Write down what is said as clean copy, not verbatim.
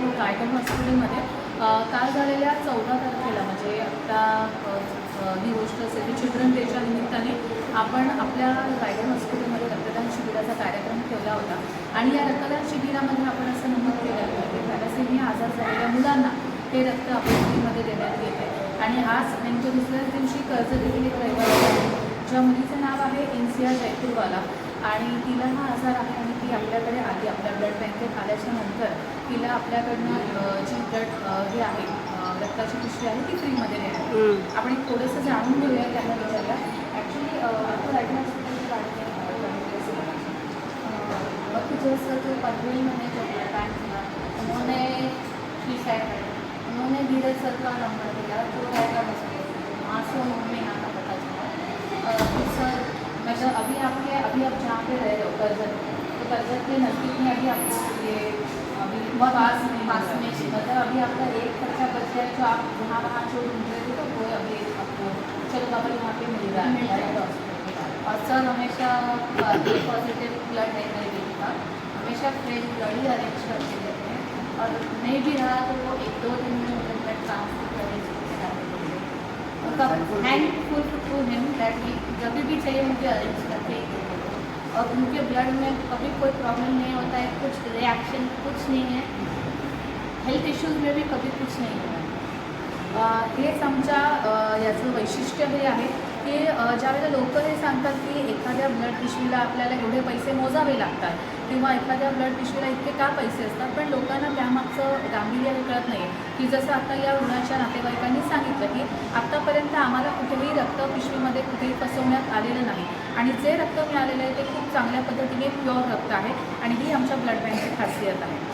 आहे गायकवाड हॉस्पिटलमध्ये काल झालेल्या 14 तारखेला म्हणजे आता ही गोष्ट असेल की चिल्ड्रन डेच्या निमित्ताने आपण आपल्या गायकवाड हॉस्पिटलमध्ये रक्तदान शिबिराचा कार्यक्रम ठेवला होता आणि या रक्तदान शिबिरामध्ये आपण असं नमूद केलं की थॅलेसेमिया आजार झालेल्या मुलांना हे रक्त आपल्या फ्रीमध्ये देण्यात येते आणि आज नेमक्या दुसऱ्याच दिवशी कर्ज देखील एक रविवार ज्या मुलीचं नाव आहे इन्सिया जयपूरवाला आणि तिला हा आजार आहे आणि ती आपल्याकडे आली आपल्या ब्लड बँकेत आल्याच्या नंतर तिला आपल्याकडनं जी ब्लड हे आहे रक्ताची पिशवी आहे ती फ्रीमध्ये देण्यात आपण एक थोडंसं जाणून घेऊया त्यांना विचारला ॲक्च्युली आपको राइट हॉस्पिटल के बारे में वक्त जैसे जो 15 महीने जो प्लान था उन्होंने उन्होंने धीरज सर का नंबर दिया जो रायगढ़ हॉस्पिटल वहाँ से उन्होंने यहाँ का पता चला सर मतलब अभी आप जहाँ पे रह रहे हो करजत तो करजत के नज़दीक में अभी आपको ये अभी पास में मतलब अभी आपका एक खर्चा बच गया जो आप वहाँ जो ढूंढ रहे थे तो वो अभी आपको चलो बाबा यहाँ पे मिल रहा है हॉस्पिटल और सर हमेशा पॉजिटिव ब्लड नहीं देता हमेशा फ्रेश ब्लड ही अरेंज करके देते हैं और नहीं भी रहा तो वो 1-2 दिन में मुझे blood transfer thankful to him that he जब भी चाहिए मुझे अरेंज करके और उनके ब्लड में कभी कोई प्रॉब्लम नहीं होता है कुछ रिएक्शन कुछ नहीं है हेल्थ इश्यूज में भी कभी कुछ नहीं है हेच आमच्या याचं वैशिष्ट्य हे आहे की ज्यावेळेला लोक हे सांगतात की एखाद्या ब्लड पिशवीला आपल्याला एवढे पैसे मोजावे लागतात किंवा एखाद्या ब्लड पिशवीला इतके का पैसे असतात पण लोकांना त्यामागचं गांभीर्य हे कळत नाही की जसं आता या रुग्णाच्या नातेवाईकांनी सांगितलं की आत्तापर्यंत आम्हाला कुठेही रक्त पिशवीमध्ये कुठेही फसवण्यात आलेलं नाही आणि जे रक्त मिळालेलं आहे ते खूप चांगल्या पद्धतीने प्युअर रक्त आहे आणि ही आमच्या ब्लड बँकची खासियत आहे